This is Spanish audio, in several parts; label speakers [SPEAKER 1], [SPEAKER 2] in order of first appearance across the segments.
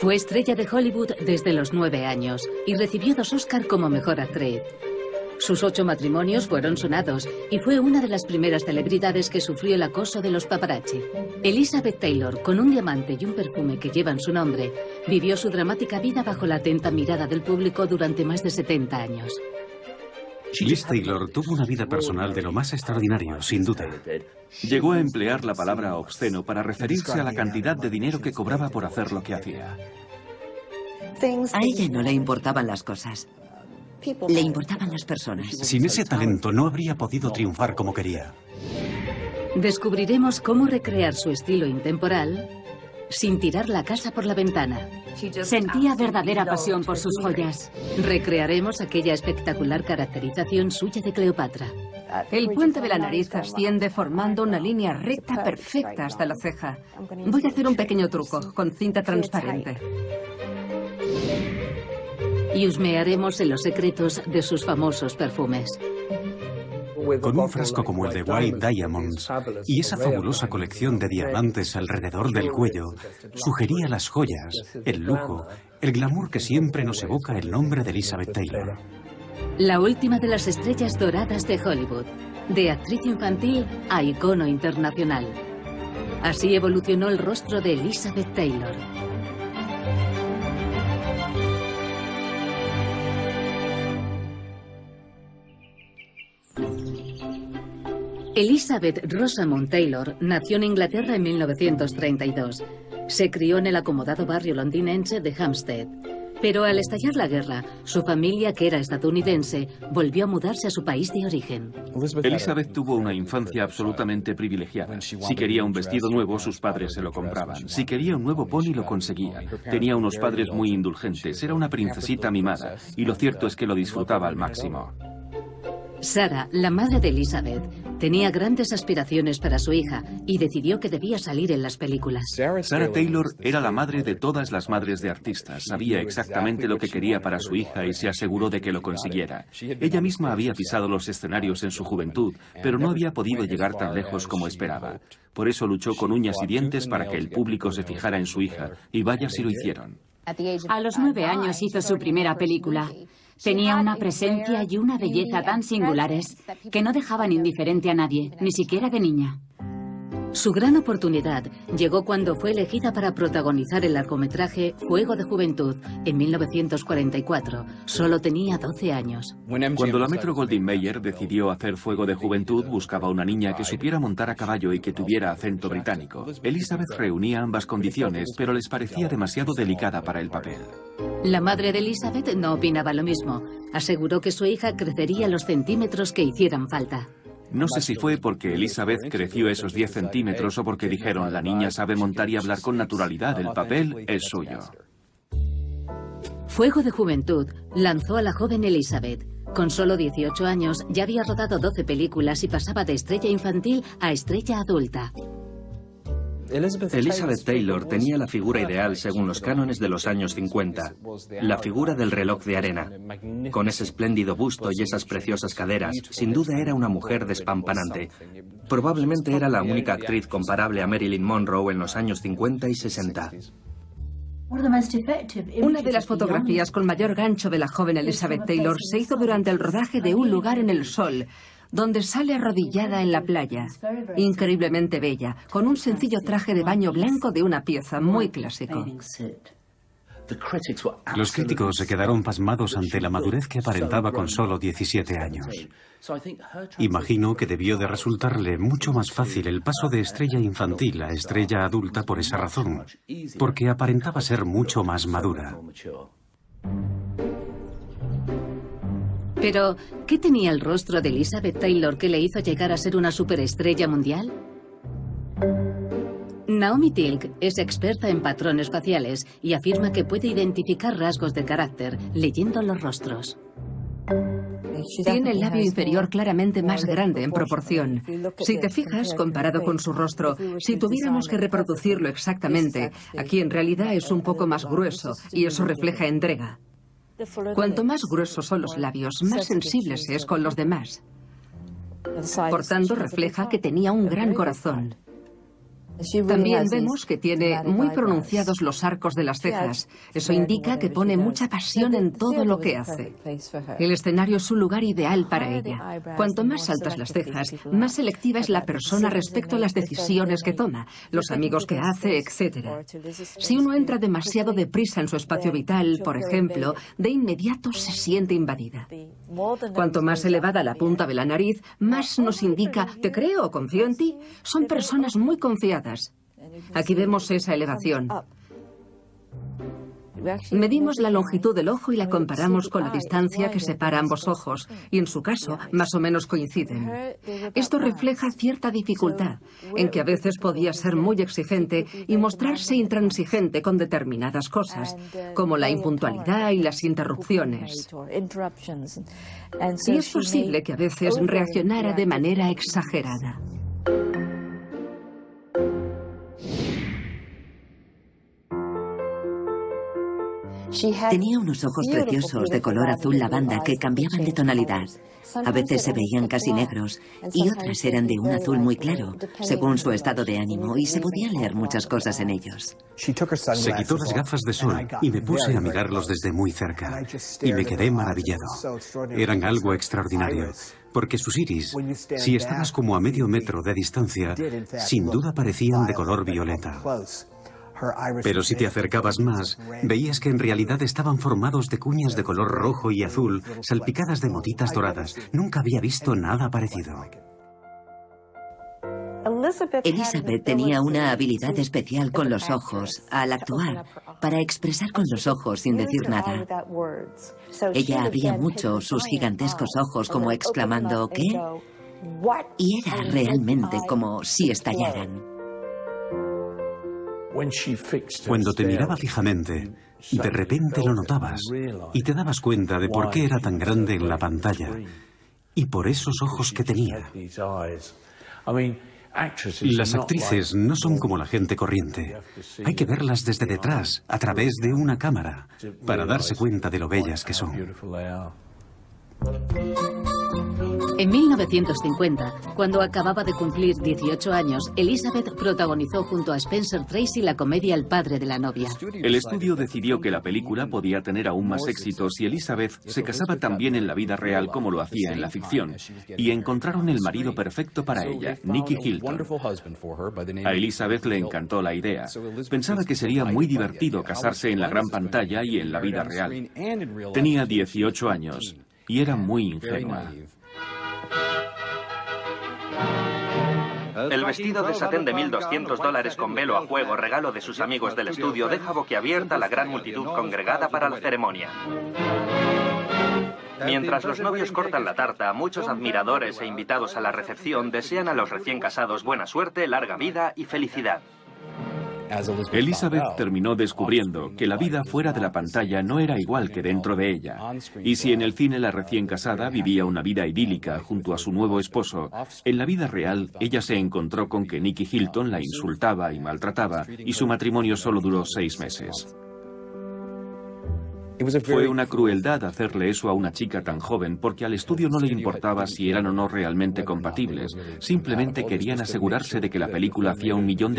[SPEAKER 1] Fue estrella de Hollywood desde los 9 años y recibió 2 Oscar como mejor actriz. Sus 8 matrimonios fueron sonados y fue una de las primeras celebridades que sufrió el acoso de los paparazzi. Elizabeth Taylor, con un diamante y un perfume que llevan su nombre, vivió su dramática vida bajo la atenta mirada del público durante más de 70 años.
[SPEAKER 2] Liz Taylor tuvo una vida personal de lo más extraordinario, sin duda.
[SPEAKER 3] Llegó a emplear la palabra obsceno para referirse a la cantidad de dinero que cobraba por hacer lo que hacía.
[SPEAKER 4] A ella no le importaban las cosas. Le importaban las personas.
[SPEAKER 2] Sin ese talento no habría podido triunfar como quería.
[SPEAKER 1] Descubriremos cómo recrear su estilo intemporal sin tirar la casa por la ventana.
[SPEAKER 5] Sentía verdadera pasión por sus joyas.
[SPEAKER 1] Recrearemos aquella espectacular caracterización suya de Cleopatra.
[SPEAKER 5] El puente de la nariz asciende formando una línea recta perfecta hasta la ceja. Voy a hacer un pequeño truco con cinta transparente.
[SPEAKER 1] Y husmearemos en los secretos de sus famosos perfumes.
[SPEAKER 2] Con un frasco como el de White Diamonds y esa fabulosa colección de diamantes alrededor del cuello, sugería las joyas, el lujo, el glamour que siempre nos evoca el nombre de Elizabeth Taylor.
[SPEAKER 1] La última de las estrellas doradas de Hollywood, de actriz infantil a icono internacional. Así evolucionó el rostro de Elizabeth Taylor. Elizabeth Rosamond Taylor nació en Inglaterra en 1932. Se crió en el acomodado barrio londinense de Hampstead. Pero al estallar la guerra, su familia, que era estadounidense, volvió a mudarse a su país de origen.
[SPEAKER 3] Elizabeth tuvo una infancia absolutamente privilegiada. Si quería un vestido nuevo, sus padres se lo compraban. Si quería un nuevo pony, lo conseguía. Tenía unos padres muy indulgentes. Era una princesita mimada. Y lo cierto es que lo disfrutaba al máximo.
[SPEAKER 1] Sarah, la madre de Elizabeth, tenía grandes aspiraciones para su hija y decidió que debía salir en las películas.
[SPEAKER 3] Sarah Taylor era la madre de todas las madres de artistas. Sabía exactamente lo que quería para su hija y se aseguró de que lo consiguiera. Ella misma había pisado los escenarios en su juventud, pero no había podido llegar tan lejos como esperaba. Por eso luchó con uñas y dientes para que el público se fijara en su hija, y vaya si lo hicieron.
[SPEAKER 5] A los 9 años hizo su primera película. Tenía una presencia y una belleza tan singulares que no dejaban indiferente a nadie, ni siquiera de niña.
[SPEAKER 1] Su gran oportunidad llegó cuando fue elegida para protagonizar el largometraje Fuego de Juventud en 1944. Solo tenía 12 años.
[SPEAKER 3] Cuando la Metro-Goldwyn-Mayer decidió hacer Fuego de Juventud, buscaba una niña que supiera montar a caballo y que tuviera acento británico. Elizabeth reunía ambas condiciones, pero les parecía demasiado delicada para el papel.
[SPEAKER 1] La madre de Elizabeth no opinaba lo mismo. Aseguró que su hija crecería los centímetros que hicieran falta.
[SPEAKER 3] No sé si fue porque Elizabeth creció esos 10 centímetros o porque dijeron, la niña sabe montar y hablar con naturalidad, el papel es suyo.
[SPEAKER 1] Fuego de Juventud lanzó a la joven Elizabeth. Con solo 18 años ya había rodado 12 películas y pasaba de estrella infantil a estrella adulta.
[SPEAKER 6] Elizabeth Taylor tenía la figura ideal según los cánones de los años 50, la figura del reloj de arena. Con ese espléndido busto y esas preciosas caderas, sin duda era una mujer despampanante. Probablemente era la única actriz comparable a Marilyn Monroe en los años 50 y 60.
[SPEAKER 5] Una de las fotografías con mayor gancho de la joven Elizabeth Taylor se hizo durante el rodaje de Un lugar en el sol, donde sale arrodillada en la playa, increíblemente bella, con un sencillo traje de baño blanco de una pieza muy clásico.
[SPEAKER 2] Los críticos se quedaron pasmados ante la madurez que aparentaba con solo 17 años. Imagino que debió de resultarle mucho más fácil el paso de estrella infantil a estrella adulta por esa razón, porque aparentaba ser mucho más madura.
[SPEAKER 1] Pero, ¿qué tenía el rostro de Elizabeth Taylor que le hizo llegar a ser una superestrella mundial? Naomi Tilk es experta en patrones faciales y afirma que puede identificar rasgos de carácter leyendo los rostros.
[SPEAKER 5] Tiene el labio inferior claramente más grande en proporción. Si te fijas, comparado con su rostro, si tuviéramos que reproducirlo exactamente, aquí en realidad es un poco más grueso y eso refleja entrega. Cuanto más gruesos son los labios, más sensibles es con los demás. Por tanto, refleja que tenía un gran corazón. También vemos que tiene muy pronunciados los arcos de las cejas. Eso indica que pone mucha pasión en todo lo que hace. El escenario es un lugar ideal para ella. Cuanto más altas las cejas, más selectiva es la persona respecto a las decisiones que toma, los amigos que hace, etc. Si uno entra demasiado deprisa en su espacio vital, por ejemplo, de inmediato se siente invadida. Cuanto más elevada la punta de la nariz, más nos indica, te creo o confío en ti. Son personas muy confiadas. Aquí vemos esa elevación. Medimos la longitud del ojo y la comparamos con la distancia que separa ambos ojos, y en su caso, más o menos coinciden. Esto refleja cierta dificultad, en que a veces podía ser muy exigente y mostrarse intransigente con determinadas cosas, como la impuntualidad y las interrupciones. Y es posible que a veces reaccionara de manera exagerada.
[SPEAKER 4] Tenía unos ojos preciosos de color azul lavanda que cambiaban de tonalidad. A veces se veían casi negros y otras eran de un azul muy claro, según su estado de ánimo, y se podían leer muchas cosas en ellos.
[SPEAKER 2] Se quitó las gafas de sol y me puse a mirarlos desde muy cerca y me quedé maravillado. Eran algo extraordinario, porque sus iris, si estabas como a medio metro de distancia, sin duda parecían de color violeta. Pero si te acercabas más, veías que en realidad estaban formados de cuñas de color rojo y azul, salpicadas de motitas doradas. Nunca había visto nada parecido.
[SPEAKER 4] Elizabeth tenía una habilidad especial con los ojos al actuar, para expresar con los ojos sin decir nada. Ella abría mucho sus gigantescos ojos como exclamando ¿qué? Y era realmente como si estallaran.
[SPEAKER 2] Cuando te miraba fijamente, de repente lo notabas y te dabas cuenta de por qué era tan grande en la pantalla y por esos ojos que tenía. Las actrices no son como la gente corriente. Hay que verlas desde detrás, a través de una cámara, para darse cuenta de lo bellas que son.
[SPEAKER 1] En 1950, cuando acababa de cumplir 18 años, Elizabeth protagonizó junto a Spencer Tracy la comedia El padre de la novia.
[SPEAKER 3] El estudio decidió que la película podía tener aún más éxito si Elizabeth se casaba tan bien en la vida real como lo hacía en la ficción, y encontraron el marido perfecto para ella, Nicky Hilton. A Elizabeth le encantó la idea. Pensaba que sería muy divertido casarse en la gran pantalla y en la vida real. Tenía 18 años y era muy ingenua.
[SPEAKER 6] El vestido de satén de $1.200 con velo a juego, regalo de sus amigos del estudio, deja boquiabierta a la gran multitud congregada para la ceremonia. Mientras los novios cortan la tarta, muchos admiradores e invitados a la recepción desean a los recién casados buena suerte, larga vida y felicidad.
[SPEAKER 3] Elizabeth terminó descubriendo que la vida fuera de la pantalla no era igual que dentro de ella. Y si en el cine la recién casada vivía una vida idílica junto a su nuevo esposo, en la vida real ella se encontró con que Nicky Hilton la insultaba y maltrataba, y su matrimonio solo duró 6 meses. Fue una crueldad hacerle eso a una chica tan joven, porque al estudio no le importaba si eran o no realmente compatibles. Simplemente querían asegurarse de que la película hacía $1 millón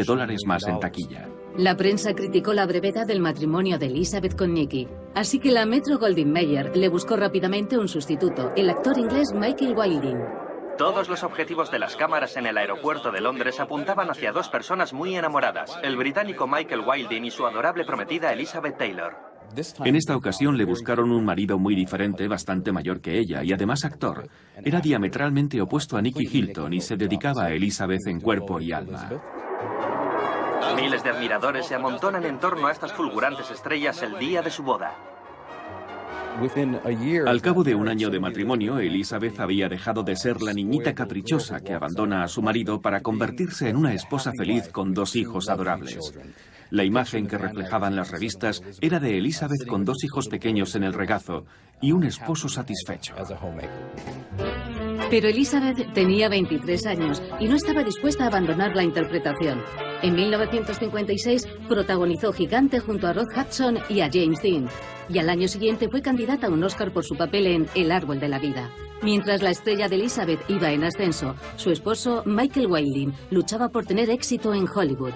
[SPEAKER 3] más en taquilla.
[SPEAKER 1] La prensa criticó la brevedad del matrimonio de Elizabeth con Nicky, así que la Metro-Goldwyn-Mayer le buscó rápidamente un sustituto, el actor inglés Michael Wilding.
[SPEAKER 6] Todos los objetivos de las cámaras en el aeropuerto de Londres apuntaban hacia 2 personas muy enamoradas, el británico Michael Wilding y su adorable prometida Elizabeth Taylor.
[SPEAKER 3] En esta ocasión le buscaron un marido muy diferente, bastante mayor que ella, y además actor. Era diametralmente opuesto a Nicky Hilton y se dedicaba a Elizabeth en cuerpo y alma.
[SPEAKER 6] Miles de admiradores se amontonan en torno a estas fulgurantes estrellas el día de su boda.
[SPEAKER 3] Al cabo de 1 año de matrimonio, Elizabeth había dejado de ser la niñita caprichosa que abandona a su marido para convertirse en una esposa feliz con 2 hijos adorables. La imagen que reflejaban las revistas era de Elizabeth con 2 hijos pequeños en el regazo y un esposo satisfecho.
[SPEAKER 1] Pero Elizabeth tenía 23 años y no estaba dispuesta a abandonar la interpretación. En 1956 protagonizó Gigante junto a Rock Hudson y a James Dean. Y al año siguiente fue candidata a un Oscar por su papel en El árbol de la vida. Mientras la estrella de Elizabeth iba en ascenso, su esposo, Michael Wilding, luchaba por tener éxito en Hollywood.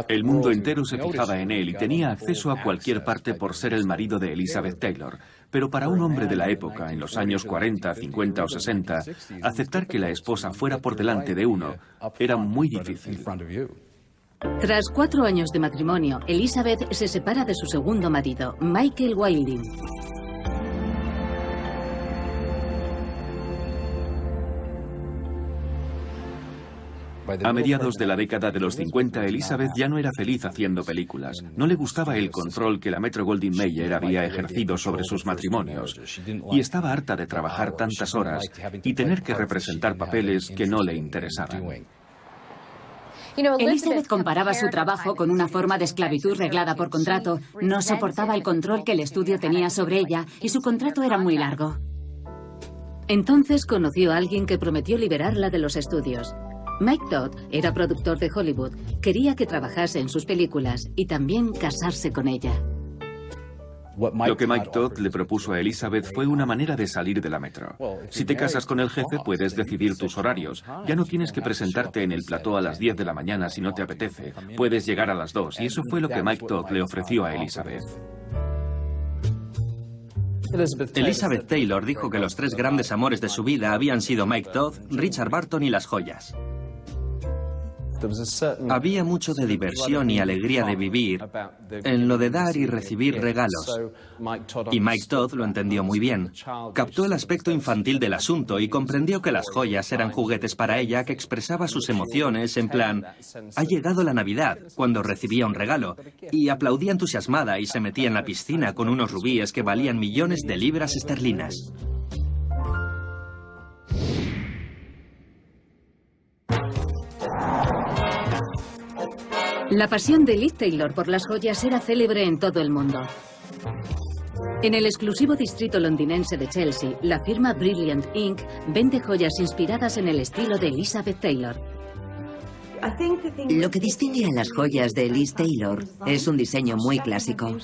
[SPEAKER 3] El mundo entero se fijaba en él y tenía acceso a cualquier parte por ser el marido de Elizabeth Taylor. Pero para un hombre de la época, en los años 40, 50 o 60, aceptar que la esposa fuera por delante de uno era muy difícil.
[SPEAKER 1] Tras 4 años de matrimonio, Elizabeth se separa de su segundo marido, Michael Wilding.
[SPEAKER 3] A mediados de la década de los 50, Elizabeth ya no era feliz haciendo películas. No le gustaba el control que la Metro-Goldwyn-Mayer había ejercido sobre sus matrimonios. Y estaba harta de trabajar tantas horas y tener que representar papeles que no le interesaban.
[SPEAKER 7] Elizabeth comparaba su trabajo con una forma de esclavitud reglada por contrato. No soportaba el control que el estudio tenía sobre ella y su contrato era muy largo.
[SPEAKER 1] Entonces conoció a alguien que prometió liberarla de los estudios. Mike Todd era productor de Hollywood, quería que trabajase en sus películas y también casarse con ella.
[SPEAKER 3] Lo que Mike Todd le propuso a Elizabeth fue una manera de salir de la Metro. Si te casas con el jefe, puedes decidir tus horarios. Ya no tienes que presentarte en el plató a las 10 de la mañana si no te apetece. Puedes llegar a las 2, y eso fue lo que Mike Todd le ofreció a Elizabeth.
[SPEAKER 6] Elizabeth Taylor dijo que los 3 grandes amores de su vida habían sido Mike Todd, Richard Burton y las joyas. Había mucho de diversión y alegría de vivir en lo de dar y recibir regalos. Y Mike Todd lo entendió muy bien. Captó el aspecto infantil del asunto y comprendió que las joyas eran juguetes para ella que expresaba sus emociones en plan, ha llegado la Navidad, cuando recibía un regalo, y aplaudía entusiasmada y se metía en la piscina con unos rubíes que valían millones de libras esterlinas.
[SPEAKER 1] La pasión de Liz Taylor por las joyas era célebre en todo el mundo. En el exclusivo distrito londinense de Chelsea, la firma Brilliant Inc. vende joyas inspiradas en el estilo de Elizabeth Taylor.
[SPEAKER 4] Lo que distingue a las joyas de Liz Taylor es un diseño muy clásico.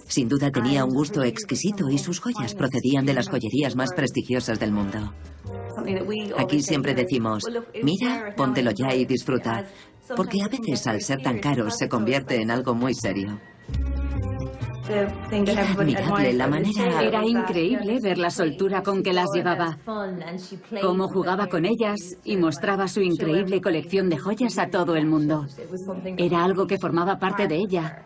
[SPEAKER 4] Sin duda tenía un gusto exquisito y sus joyas procedían de las joyerías más prestigiosas del mundo. Aquí siempre decimos, mira, póntelo ya y disfruta, porque a veces al ser tan caros se convierte en algo muy serio. Era admirable la manera...
[SPEAKER 7] Era increíble ver la soltura con que las llevaba, cómo jugaba con ellas y mostraba su increíble colección de joyas a todo el mundo. Era algo que formaba parte de ella.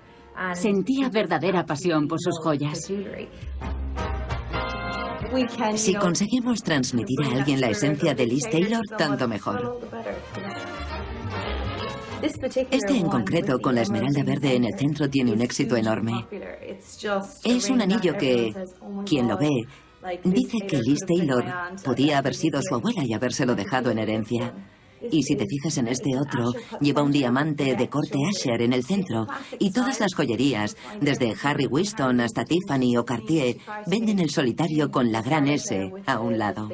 [SPEAKER 7] Sentía verdadera pasión por sus joyas.
[SPEAKER 4] Si conseguimos transmitir a alguien la esencia de Liz Taylor, tanto mejor. Este en concreto, con la esmeralda verde en el centro, tiene un éxito enorme. Es un anillo que, quien lo ve, dice que Liz Taylor podía haber sido su abuela y habérselo dejado en herencia. Y si te fijas en este otro, lleva un diamante de corte Asher en el centro. Y todas las joyerías, desde Harry Winston hasta Tiffany o Cartier, venden el solitario con la gran S a un lado.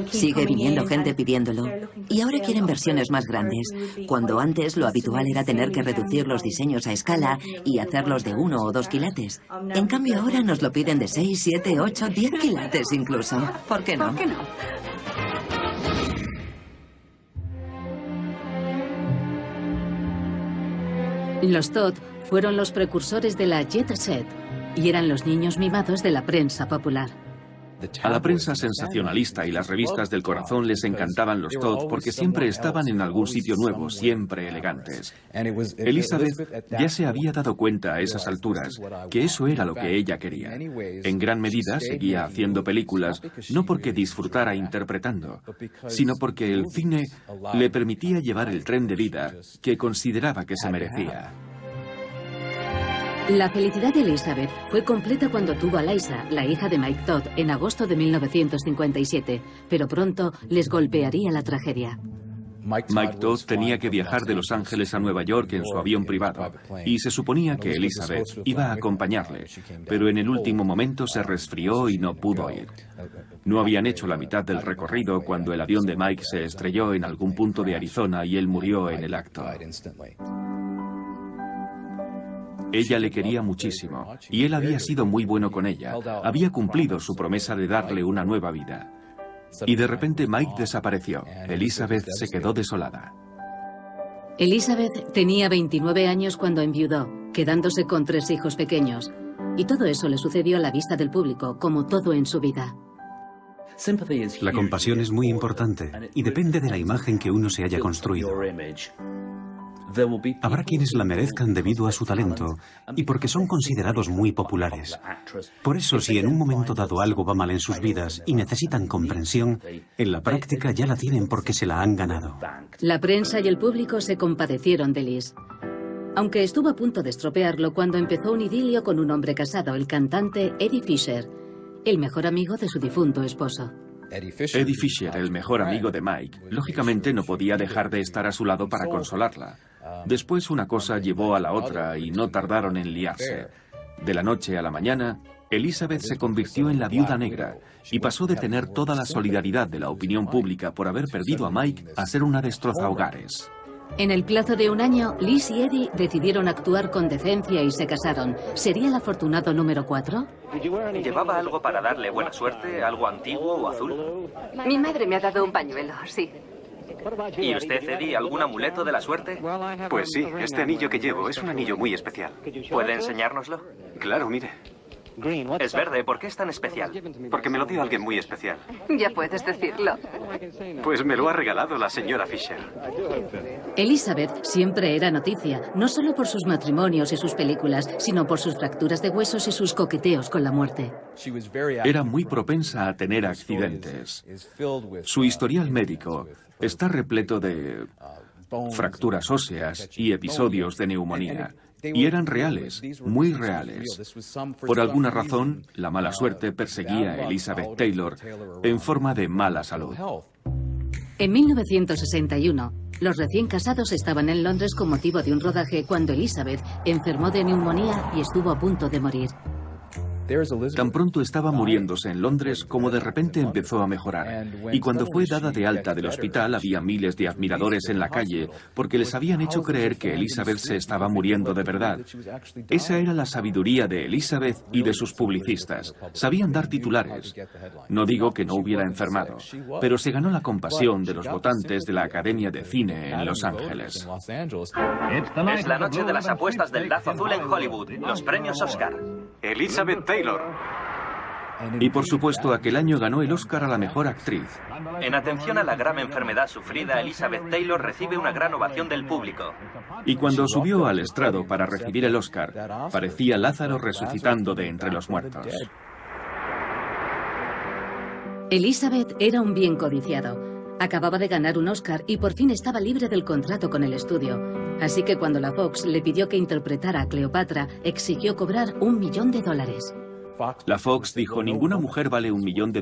[SPEAKER 4] Sigue viniendo gente pidiéndolo. Y ahora quieren versiones más grandes, cuando antes lo habitual era tener que reducir los diseños a escala y hacerlos de 1 o 2 quilates. En cambio ahora nos lo piden de 6, 7, 8, 10 quilates incluso. ¿Por qué no?
[SPEAKER 7] ¿Por qué no?
[SPEAKER 1] Los Todd fueron los precursores de la jet set y eran los niños mimados de la prensa popular.
[SPEAKER 3] A la prensa sensacionalista y las revistas del corazón les encantaban los Todd porque siempre estaban en algún sitio nuevo, siempre elegantes. Elizabeth ya se había dado cuenta a esas alturas que eso era lo que ella quería. En gran medida seguía haciendo películas no porque disfrutara interpretando, sino porque el cine le permitía llevar el tren de vida que consideraba que se merecía.
[SPEAKER 1] La felicidad de Elizabeth fue completa cuando tuvo a Liza, la hija de Mike Todd, en agosto de 1957, pero pronto les golpearía la tragedia.
[SPEAKER 3] Mike Todd tenía que viajar de Los Ángeles a Nueva York en su avión privado, y se suponía que Elizabeth iba a acompañarle, pero en el último momento se resfrió y no pudo ir. No habían hecho la mitad del recorrido cuando el avión de Mike se estrelló en algún punto de Arizona y él murió en el acto. Ella le quería muchísimo, y él había sido muy bueno con ella. Había cumplido su promesa de darle una nueva vida. Y de repente Mike desapareció. Elizabeth se quedó desolada.
[SPEAKER 1] Elizabeth tenía 29 años cuando enviudó, quedándose con 3 hijos pequeños. Y todo eso le sucedió a la vista del público, como todo en su vida.
[SPEAKER 2] La compasión es muy importante y depende de la imagen que uno se haya construido. Habrá quienes la merezcan debido a su talento y porque son considerados muy populares. Por eso, si en un momento dado algo va mal en sus vidas y necesitan comprensión, en la práctica ya la tienen porque se la han ganado.
[SPEAKER 1] La prensa y el público se compadecieron de Liz, aunque estuvo a punto de estropearlo cuando empezó un idilio con un hombre casado, el cantante Eddie Fisher, el mejor amigo de su difunto esposo.
[SPEAKER 3] Eddie Fisher, el mejor amigo de Mike, lógicamente no podía dejar de estar a su lado para consolarla. Después una cosa llevó a la otra y no tardaron en liarse. De la noche a la mañana, Elizabeth se convirtió en la viuda negra y pasó de tener toda la solidaridad de la opinión pública por haber perdido a Mike a ser una destrozahogares.
[SPEAKER 1] En el plazo de un año, Liz y Eddie decidieron actuar con decencia y se casaron. ¿Sería el afortunado número 4?
[SPEAKER 6] ¿Llevaba algo para darle buena suerte? ¿Algo antiguo o azul?
[SPEAKER 5] Mi madre me ha dado un pañuelo, sí.
[SPEAKER 6] ¿Y usted, Eddie, algún amuleto de la suerte?
[SPEAKER 2] Pues sí, este anillo que llevo es un anillo muy especial.
[SPEAKER 6] ¿Puede enseñárnoslo?
[SPEAKER 2] Claro, mire.
[SPEAKER 6] Es verde, ¿por qué es tan especial?
[SPEAKER 2] Porque me lo dio alguien muy especial.
[SPEAKER 5] Ya puedes decirlo.
[SPEAKER 2] Pues me lo ha regalado la señora Fisher.
[SPEAKER 1] Elizabeth siempre era noticia, no solo por sus matrimonios y sus películas, sino por sus fracturas de huesos y sus coqueteos con la muerte.
[SPEAKER 3] Era muy propensa a tener accidentes. Su historial médico está repleto de fracturas óseas y episodios de neumonía. Y eran reales, muy reales. Por alguna razón, la mala suerte perseguía a Elizabeth Taylor en forma de mala salud.
[SPEAKER 1] En 1961, los recién casados estaban en Londres con motivo de un rodaje cuando Elizabeth enfermó de neumonía y estuvo a punto de morir.
[SPEAKER 3] Tan pronto estaba muriéndose en Londres como de repente empezó a mejorar. Y cuando fue dada de alta del hospital había miles de admiradores en la calle porque les habían hecho creer que Elizabeth se estaba muriendo de verdad. Esa era la sabiduría de Elizabeth y de sus publicistas. Sabían dar titulares. No digo que no hubiera enfermado, pero se ganó la compasión de los votantes de la Academia de Cine en Los Ángeles.
[SPEAKER 6] Es la noche de las apuestas del Lazo Azul en Hollywood, los premios Oscar.
[SPEAKER 2] Elizabeth Taylor.
[SPEAKER 3] Y por supuesto, aquel año ganó el Oscar a la mejor actriz.
[SPEAKER 6] En atención a la grave enfermedad sufrida, Elizabeth Taylor recibe una gran ovación del público.
[SPEAKER 3] Y cuando subió al estrado para recibir el Oscar, parecía Lázaro resucitando de entre los muertos.
[SPEAKER 1] Elizabeth era un bien codiciado. Acababa de ganar un Oscar y por fin estaba libre del contrato con el estudio. Así que cuando la Fox le pidió que interpretara a Cleopatra, exigió cobrar $1 millón.
[SPEAKER 3] La Fox dijo, ninguna mujer vale $1 millón.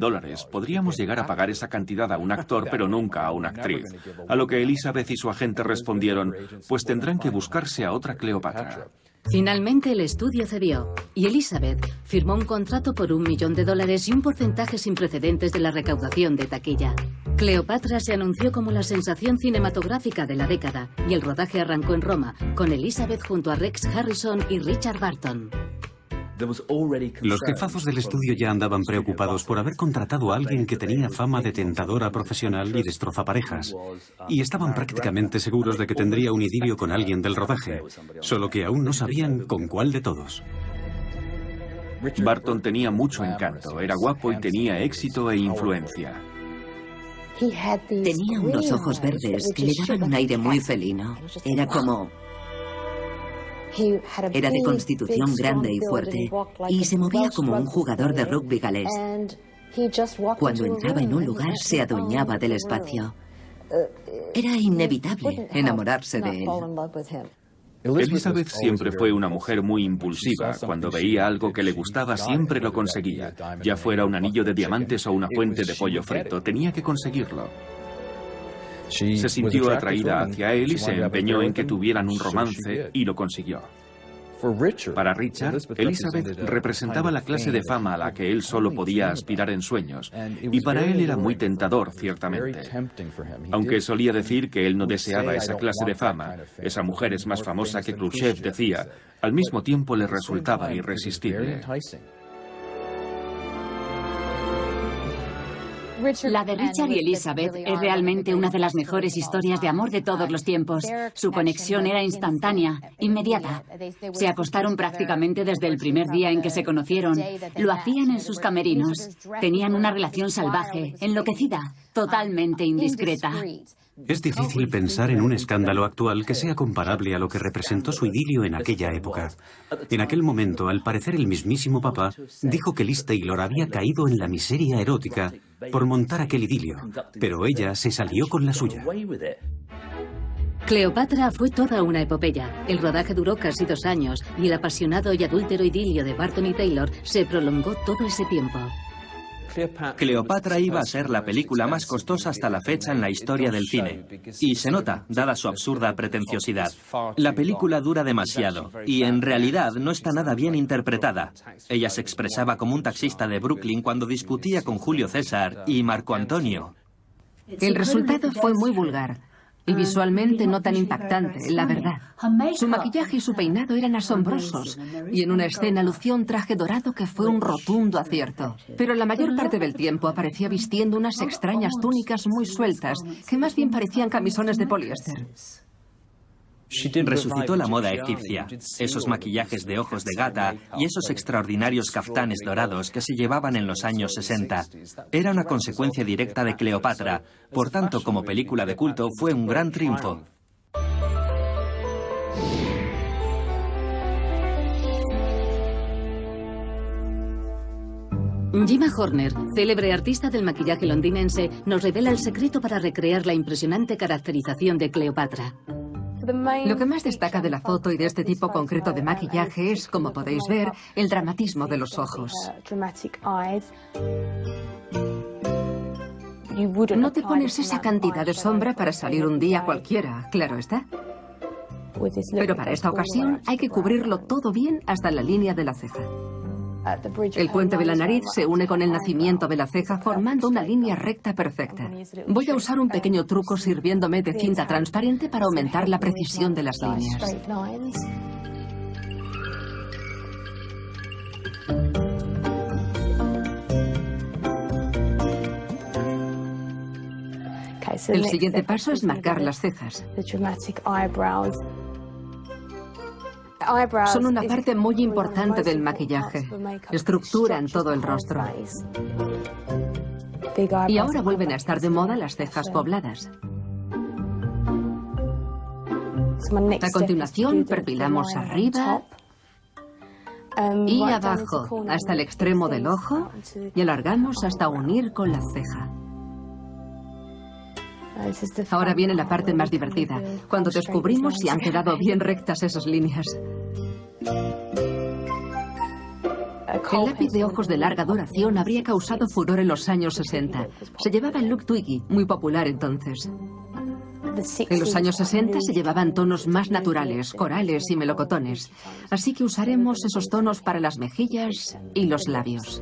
[SPEAKER 3] Podríamos llegar a pagar esa cantidad a un actor, pero nunca a una actriz. A lo que Elizabeth y su agente respondieron, pues tendrán que buscarse a otra Cleopatra.
[SPEAKER 1] Finalmente el estudio cedió y Elizabeth firmó un contrato por $1 millón y un porcentaje sin precedentes de la recaudación de taquilla. Cleopatra se anunció como la sensación cinematográfica de la década y el rodaje arrancó en Roma, con Elizabeth junto a Rex Harrison y Richard Burton.
[SPEAKER 2] Los jefazos del estudio ya andaban preocupados por haber contratado a alguien que tenía fama de tentadora profesional y destrozaparejas. Y estaban prácticamente seguros de que tendría un idilio con alguien del rodaje, solo que aún no sabían con cuál de todos.
[SPEAKER 3] Burton tenía mucho encanto, era guapo y tenía éxito e influencia.
[SPEAKER 4] Tenía unos ojos verdes que le daban un aire muy felino. Era como... Era de constitución grande y fuerte y se movía como un jugador de rugby galés. Cuando entraba en un lugar se adueñaba del espacio. Era inevitable enamorarse de él.
[SPEAKER 3] Elizabeth siempre fue una mujer muy impulsiva. Cuando veía algo que le gustaba siempre lo conseguía. Ya fuera un anillo de diamantes o una fuente de pollo frito, tenía que conseguirlo. Se sintió atraída hacia él y se empeñó en que tuvieran un romance y lo consiguió. Para Richard, Elizabeth representaba la clase de fama a la que él solo podía aspirar en sueños, y para él era muy tentador, ciertamente. Aunque solía decir que él no deseaba esa clase de fama, esa mujer es más famosa que Khrushchev, decía, al mismo tiempo le resultaba irresistible.
[SPEAKER 7] La de Richard y Elizabeth es realmente una de las mejores historias de amor de todos los tiempos. Su conexión era instantánea, inmediata. Se acostaron prácticamente desde el primer día en que se conocieron. Lo hacían en sus camerinos. Tenían una relación salvaje, enloquecida, totalmente indiscreta.
[SPEAKER 2] Es difícil pensar en un escándalo actual que sea comparable a lo que representó su idilio en aquella época. En aquel momento, al parecer el mismísimo Papa dijo que Liz Taylor había caído en la miseria erótica por montar aquel idilio, pero ella se salió con la suya.
[SPEAKER 1] Cleopatra fue toda una epopeya. El rodaje duró casi 2 años y el apasionado y adúltero idilio de Barton y Taylor se prolongó todo ese tiempo.
[SPEAKER 6] Cleopatra iba a ser la película más costosa hasta la fecha en la historia del cine. Y se nota, dada su absurda pretenciosidad. La película dura demasiado, y en realidad no está nada bien interpretada. Ella se expresaba como un taxista de Brooklyn cuando discutía con Julio César y Marco Antonio.
[SPEAKER 5] El resultado fue muy vulgar. Y visualmente no tan impactante, la verdad. Su maquillaje y su peinado eran asombrosos, y en una escena lució un traje dorado que fue un rotundo acierto. Pero la mayor parte del tiempo aparecía vistiendo unas extrañas túnicas muy sueltas, que más bien parecían camisones de poliéster.
[SPEAKER 6] Resucitó la moda egipcia, esos maquillajes de ojos de gata y esos extraordinarios caftanes dorados que se llevaban en los años 60. Era una consecuencia directa de Cleopatra, por tanto, como película de culto fue un gran triunfo.
[SPEAKER 1] Gemma Horner, célebre artista del maquillaje londinense, nos revela el secreto para recrear la impresionante caracterización de Cleopatra.
[SPEAKER 5] Lo que más destaca de la foto y de este tipo concreto de maquillaje es, como podéis ver, el dramatismo de los ojos. No te pones esa cantidad de sombra para salir un día cualquiera, claro está. Pero para esta ocasión hay que cubrirlo todo bien hasta la línea de la ceja. El puente de la nariz se une con el nacimiento de la ceja formando una línea recta perfecta. Voy a usar un pequeño truco sirviéndome de cinta transparente para aumentar la precisión de las líneas. El siguiente paso es marcar las cejas. Son una parte muy importante del maquillaje. Estructuran todo el rostro. Y ahora vuelven a estar de moda las cejas pobladas. A continuación, perfilamos arriba y abajo, hasta el extremo del ojo, y alargamos hasta unir con la ceja. Ahora viene la parte más divertida, cuando descubrimos si han quedado bien rectas esas líneas. El lápiz de ojos de larga duración habría causado furor en los años 60. Se llevaba el look Twiggy, muy popular entonces. En los años 60 se llevaban tonos más naturales, corales y melocotones. Así que usaremos esos tonos para las mejillas y los labios.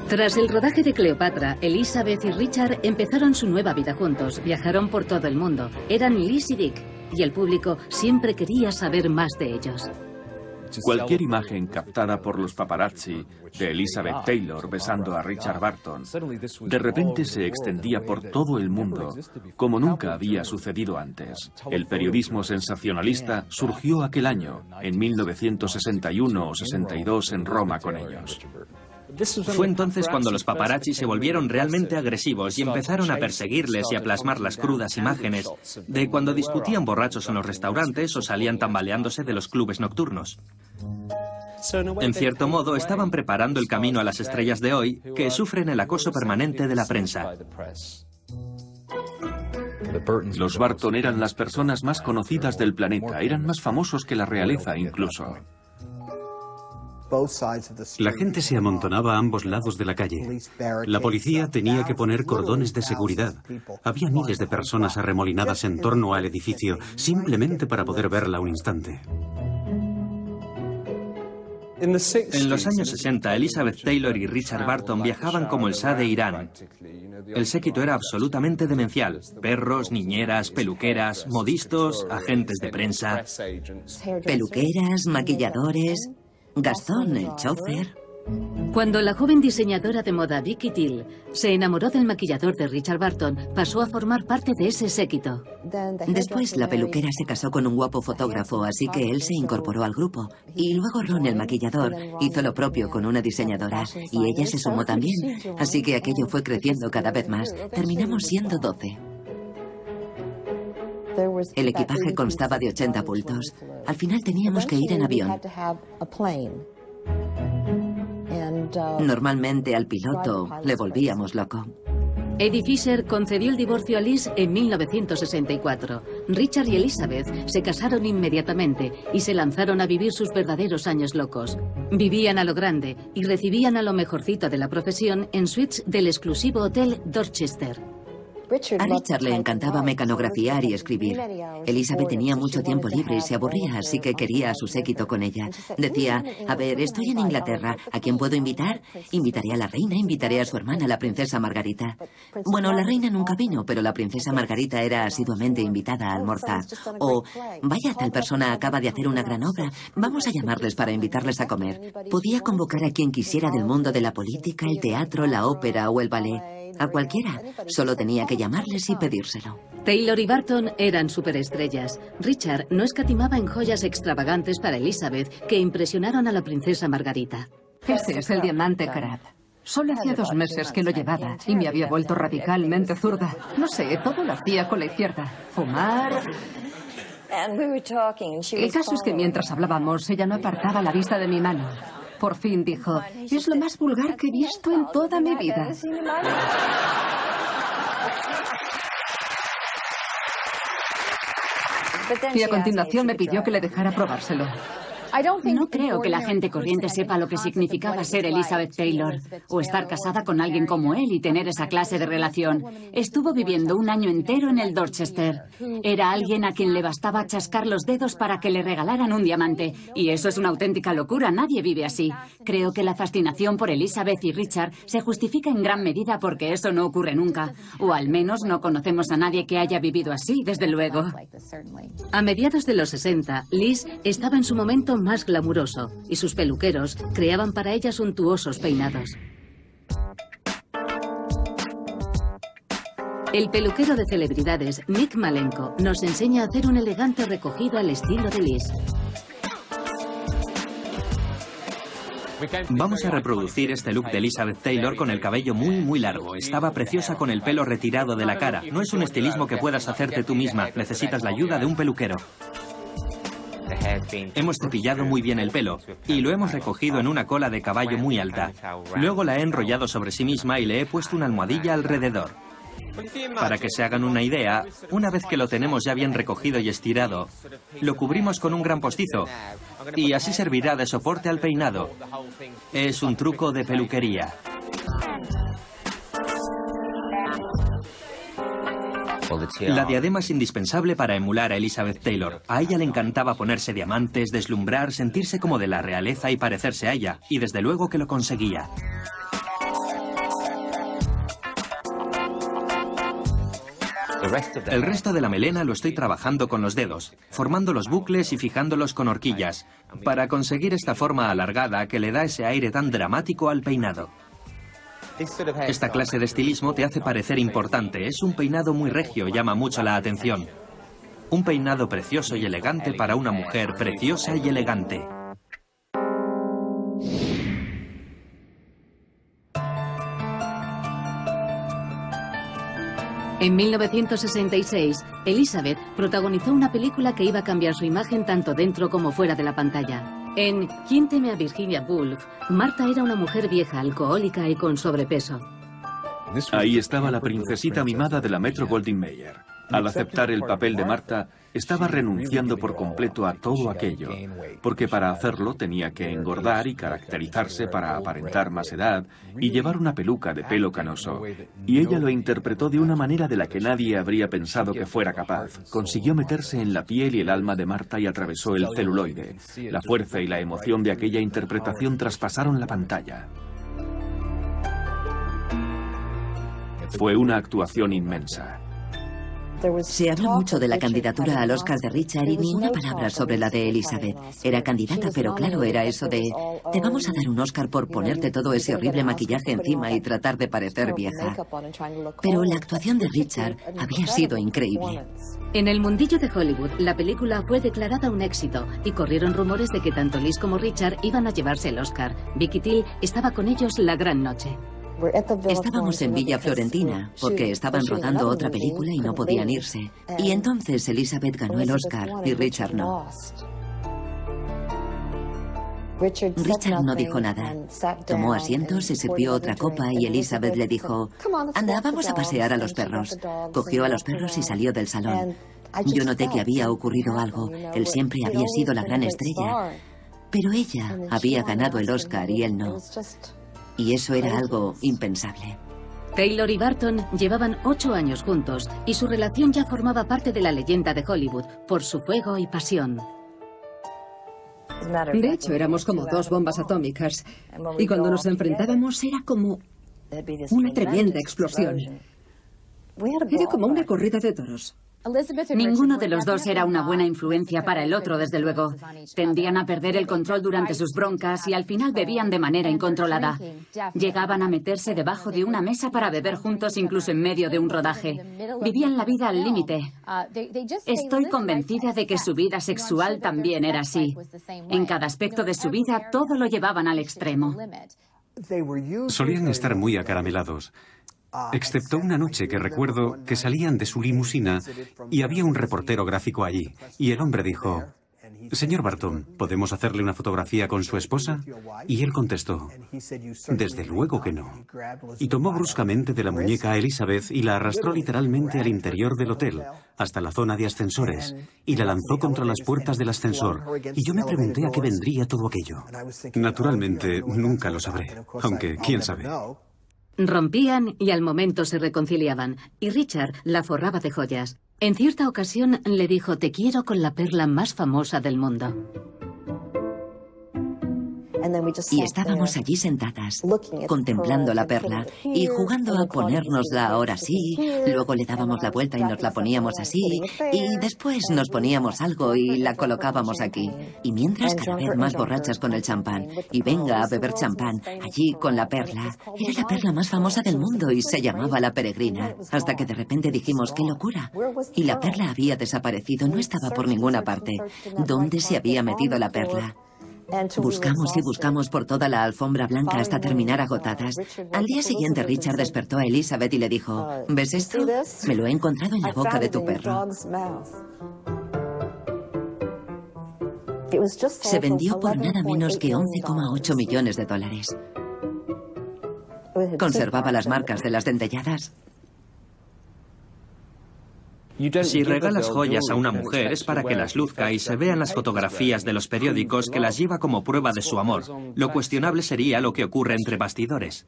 [SPEAKER 1] Tras el rodaje de Cleopatra, Elizabeth y Richard empezaron su nueva vida juntos. Viajaron por todo el mundo. Eran Liz y Dick, y el público siempre quería saber más de ellos.
[SPEAKER 3] Cualquier imagen captada por los paparazzi de Elizabeth Taylor besando a Richard Barton, de repente se extendía por todo el mundo, como nunca había sucedido antes. El periodismo sensacionalista surgió aquel año, en 1961 o 62 en Roma con ellos.
[SPEAKER 6] Fue entonces cuando los paparazzi se volvieron realmente agresivos y empezaron a perseguirles y a plasmar las crudas imágenes de cuando discutían borrachos en los restaurantes o salían tambaleándose de los clubes nocturnos. En cierto modo, estaban preparando el camino a las estrellas de hoy que sufren el acoso permanente de la prensa.
[SPEAKER 3] Los Barton eran las personas más conocidas del planeta, eran más famosos que la realeza incluso.
[SPEAKER 2] La gente se amontonaba a ambos lados de la calle. La policía tenía que poner cordones de seguridad. Había miles de personas arremolinadas en torno al edificio, simplemente para poder verla un instante.
[SPEAKER 6] En los años 60, Elizabeth Taylor y Richard Barton viajaban como el Shah de Irán. El séquito era absolutamente demencial. Perros, niñeras, peluqueras, modistos, agentes de prensa.
[SPEAKER 4] Peluqueras, maquilladores... Gastón, el chofer.
[SPEAKER 1] Cuando la joven diseñadora de moda Vicky Till se enamoró del maquillador de Richard Barton, pasó a formar parte de ese séquito.
[SPEAKER 4] Después, la peluquera se casó con un guapo fotógrafo, así que él se incorporó al grupo. Y luego Ron, el maquillador, hizo lo propio con una diseñadora, y ella se sumó también. Así que aquello fue creciendo cada vez más. Terminamos siendo 12. El equipaje constaba de 80 bultos. Al final teníamos que ir en avión. Normalmente al piloto le volvíamos loco.
[SPEAKER 1] Eddie Fisher concedió el divorcio a Liz en 1964. Richard y Elizabeth se casaron inmediatamente y se lanzaron a vivir sus verdaderos años locos. Vivían a lo grande y recibían a lo mejorcito de la profesión en suites del exclusivo hotel Dorchester.
[SPEAKER 4] A Richard le encantaba mecanografiar y escribir. Elizabeth tenía mucho tiempo libre y se aburría, así que quería a su séquito con ella. Decía, a ver, estoy en Inglaterra, ¿a quién puedo invitar? Invitaré a la reina, invitaré a su hermana, la princesa Margarita. Bueno, la reina nunca vino, pero la princesa Margarita era asiduamente invitada a almorzar. O, vaya, tal persona acaba de hacer una gran obra, vamos a llamarles para invitarles a comer. Podía convocar a quien quisiera del mundo de la política, el teatro, la ópera o el ballet. A cualquiera. Solo tenía que llamarles y pedírselo.
[SPEAKER 1] Taylor y Barton eran superestrellas. Richard no escatimaba en joyas extravagantes para Elizabeth que impresionaron a la princesa Margarita.
[SPEAKER 5] Ese es el diamante Karab. Solo hacía 2 meses que lo llevaba y me había vuelto radicalmente zurda. No sé, todo lo hacía con la izquierda. Fumar... El caso es que mientras hablábamos, ella no apartaba la vista de mi mano. Por fin dijo, es lo más vulgar que he visto en toda mi vida. Y a continuación me pidió que le dejara probárselo.
[SPEAKER 7] No creo que la gente corriente sepa lo que significaba ser Elizabeth Taylor o estar casada con alguien como él y tener esa clase de relación. Estuvo viviendo un año entero en el Dorchester. Era alguien a quien le bastaba chascar los dedos para que le regalaran un diamante. Y eso es una auténtica locura, nadie vive así. Creo que la fascinación por Elizabeth y Richard se justifica en gran medida porque eso no ocurre nunca. O al menos no conocemos a nadie que haya vivido así, desde luego.
[SPEAKER 1] A mediados de los 60, Liz estaba en su momento más glamuroso y sus peluqueros creaban para ella suntuosos peinados. El peluquero de celebridades, Nick Malenko, nos enseña a hacer un elegante recogido al estilo de Liz.
[SPEAKER 6] Vamos a reproducir este look de Elizabeth Taylor con el cabello muy largo. Estaba preciosa con el pelo retirado de la cara. No es un estilismo que puedas hacerte tú misma. Necesitas la ayuda de un peluquero. Hemos cepillado muy bien el pelo y lo hemos recogido en una cola de caballo muy alta. Luego la he enrollado sobre sí misma y le he puesto una almohadilla alrededor. Para que se hagan una idea, una vez que lo tenemos ya bien recogido y estirado, lo cubrimos con un gran postizo y así servirá de soporte al peinado. Es un truco de peluquería. La diadema es indispensable para emular a Elizabeth Taylor. A ella le encantaba ponerse diamantes, deslumbrar, sentirse como de la realeza y parecerse a ella. Y desde luego que lo conseguía. El resto de la melena lo estoy trabajando con los dedos, formando los bucles y fijándolos con horquillas, para conseguir esta forma alargada que le da ese aire tan dramático al peinado. Esta clase de estilismo te hace parecer importante. Es un peinado muy regio, llama mucho la atención. Un peinado precioso y elegante para una mujer preciosa y elegante.
[SPEAKER 1] En 1966, Elizabeth protagonizó una película que iba a cambiar su imagen tanto dentro como fuera de la pantalla. En ¿Quién teme a Virginia Woolf?, Marta era una mujer vieja, alcohólica y con sobrepeso.
[SPEAKER 3] Ahí estaba la princesita mimada de la Metro-Goldwyn-Mayer. Al aceptar el papel de Marta, estaba renunciando por completo a todo aquello, porque para hacerlo tenía que engordar y caracterizarse para aparentar más edad y llevar una peluca de pelo canoso. Y ella lo interpretó de una manera de la que nadie habría pensado que fuera capaz. Consiguió meterse en la piel y el alma de Marta y atravesó el celuloide. La fuerza y la emoción de aquella interpretación traspasaron la pantalla. Fue una actuación inmensa.
[SPEAKER 4] Se habló mucho de la candidatura al Oscar de Richard y ni una palabra sobre la de Elizabeth. Era candidata, pero claro, era eso de: te vamos a dar un Oscar por ponerte todo ese horrible maquillaje encima y tratar de parecer vieja. Pero la actuación de Richard había sido increíble.
[SPEAKER 1] En el mundillo de Hollywood, la película fue declarada un éxito y corrieron rumores de que tanto Liz como Richard iban a llevarse el Oscar. Vicky Till estaba con ellos la gran noche.
[SPEAKER 4] Estábamos en Villa Florentina, porque estaban rodando otra película y no podían irse. Y entonces Elizabeth ganó el Oscar y Richard no. Richard no dijo nada. Tomó asiento, se sirvió otra copa y Elizabeth le dijo: anda, vamos a pasear a los perros. Cogió a los perros y salió del salón. Yo noté que había ocurrido algo. Él siempre había sido la gran estrella, pero ella había ganado el Oscar y él no. Y eso era algo impensable.
[SPEAKER 1] Taylor y Barton llevaban 8 años juntos y su relación ya formaba parte de la leyenda de Hollywood por su fuego y pasión.
[SPEAKER 5] De hecho, éramos como dos bombas atómicas y cuando nos enfrentábamos era como una tremenda explosión. Era como una corrida de toros.
[SPEAKER 7] Ninguno de los dos era una buena influencia para el otro, desde luego. Tendían a perder el control durante sus broncas y al final bebían de manera incontrolada. Llegaban a meterse debajo de una mesa para beber juntos incluso en medio de un rodaje. Vivían la vida al límite. Estoy convencida de que su vida sexual también era así. En cada aspecto de su vida todo lo llevaban al extremo.
[SPEAKER 2] Solían estar muy acaramelados. Excepto una noche que recuerdo que salían de su limusina y había un reportero gráfico allí. Y el hombre dijo: señor Barton, ¿podemos hacerle una fotografía con su esposa? Y él contestó: desde luego que no. Y tomó bruscamente de la muñeca a Elizabeth y la arrastró literalmente al interior del hotel, hasta la zona de ascensores, y la lanzó contra las puertas del ascensor. Y yo me pregunté a qué vendría todo aquello. Naturalmente, nunca lo sabré, aunque quién sabe.
[SPEAKER 1] Rompían y al momento se reconciliaban, y Richard la forraba de joyas. En cierta ocasión le dijo: te quiero con la perla más famosa del mundo.
[SPEAKER 4] Y estábamos allí sentadas, contemplando la perla y jugando a ponérnosla ahora sí, luego le dábamos la vuelta y nos la poníamos así, y después nos poníamos algo y la colocábamos aquí. Y mientras cada vez más borrachas con el champán, y venga a beber champán, allí con la perla. Era la perla más famosa del mundo y se llamaba La Peregrina, hasta que de repente dijimos: ¡qué locura! Y la perla había desaparecido, no estaba por ninguna parte. ¿Dónde se había metido la perla? Buscamos y buscamos por toda la alfombra blanca hasta terminar agotadas. Al día siguiente Richard despertó a Elizabeth y le dijo: ¿ves esto? Me lo he encontrado en la boca de tu perro. Se vendió por nada menos que $11,8 millones. Conservaba las marcas de las dentelladas.
[SPEAKER 6] Si regalas joyas a una mujer es para que las luzca y se vean las fotografías de los periódicos que las lleva como prueba de su amor. Lo cuestionable sería lo que ocurre entre bastidores.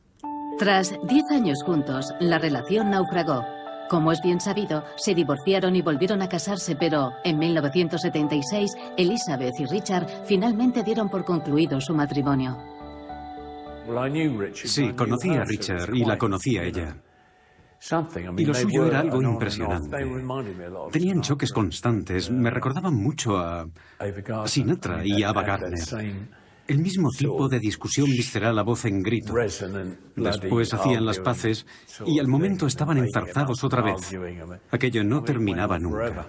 [SPEAKER 1] Tras 10 años juntos, la relación naufragó. Como es bien sabido, se divorciaron y volvieron a casarse, pero en 1976, Elizabeth y Richard finalmente dieron por concluido su matrimonio.
[SPEAKER 2] Sí, conocí a Richard y la conocí a ella. Y lo suyo era algo impresionante. Tenían choques constantes, me recordaban mucho a Sinatra y a Ava Gardner. El mismo tipo de discusión visceral a voz en grito. Después hacían las paces y al momento estaban enzarzados otra vez. Aquello no terminaba nunca.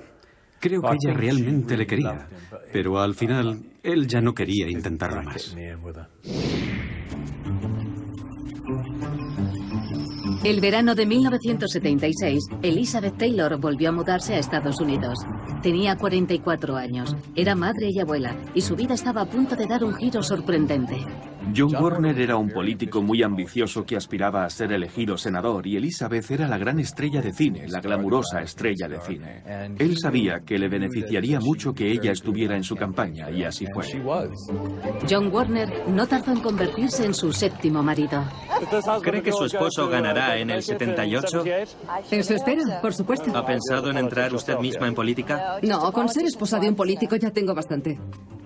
[SPEAKER 2] Creo que ella realmente le quería, pero al final él ya no quería intentarlo más.
[SPEAKER 1] El verano de 1976, Elizabeth Taylor volvió a mudarse a Estados Unidos. Tenía 44 años, era madre y abuela, y su vida estaba a punto de dar un giro sorprendente.
[SPEAKER 3] John Warner era un político muy ambicioso que aspiraba a ser elegido senador y Elizabeth era la gran estrella de cine, la glamurosa estrella de cine. Él sabía que le beneficiaría mucho que ella estuviera en su campaña y así fue.
[SPEAKER 1] John Warner no tardó en convertirse en su séptimo marido.
[SPEAKER 6] ¿Cree que su esposo ganará en el 78?
[SPEAKER 5] Eso espera, por supuesto.
[SPEAKER 6] ¿Ha pensado en entrar usted misma en política?
[SPEAKER 5] No, con ser esposa de un político ya tengo bastante.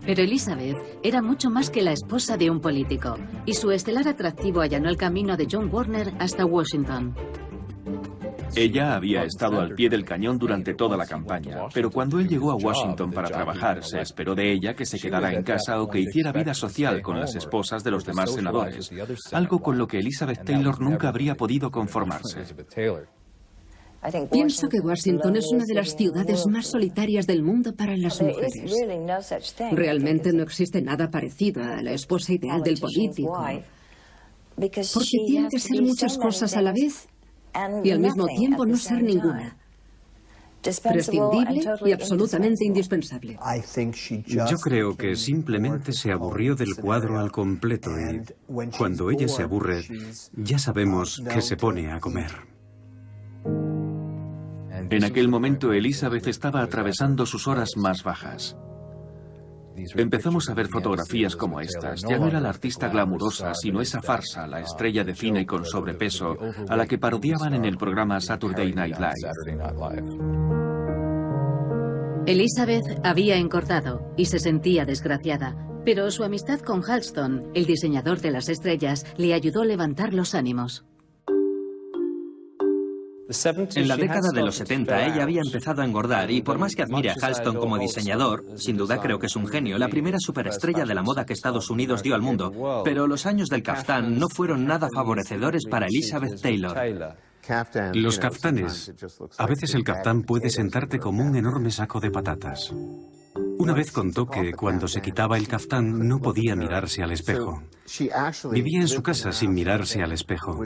[SPEAKER 1] Pero Elizabeth era mucho más que la esposa de un político, y su estelar atractivo allanó el camino de John Warner hasta Washington.
[SPEAKER 3] Ella había estado al pie del cañón durante toda la campaña, pero cuando él llegó a Washington para trabajar, se esperó de ella que se quedara en casa o que hiciera vida social con las esposas de los demás senadores, algo con lo que Elizabeth Taylor nunca habría podido conformarse.
[SPEAKER 5] Pienso que Washington es una de las ciudades más solitarias del mundo para las mujeres. Realmente no existe nada parecido a la esposa ideal del político, porque tiene que ser muchas cosas a la vez y al mismo tiempo no ser ninguna. Prescindible y absolutamente indispensable.
[SPEAKER 2] Yo creo que simplemente se aburrió del cuadro al completo y cuando ella se aburre, ya sabemos que se pone a comer.
[SPEAKER 3] En aquel momento Elizabeth estaba atravesando sus horas más bajas. Empezamos a ver fotografías como estas. Ya no era la artista glamurosa, sino esa farsa, la estrella de cine con sobrepeso, a la que parodiaban en el programa Saturday Night Live.
[SPEAKER 1] Elizabeth había engordado y se sentía desgraciada, pero su amistad con Halston, el diseñador de las estrellas, le ayudó a levantar los ánimos.
[SPEAKER 6] En la década de los 70 ella había empezado a engordar y por más que admire a Halston como diseñador, sin duda creo que es un genio, la primera superestrella de la moda que Estados Unidos dio al mundo, pero los años del kaftán no fueron nada favorecedores para Elizabeth Taylor.
[SPEAKER 2] Los kaftanes. A veces el kaftán puede sentarte como un enorme saco de patatas. Una vez contó que cuando se quitaba el kaftán no podía mirarse al espejo. Vivía en su casa sin mirarse al espejo.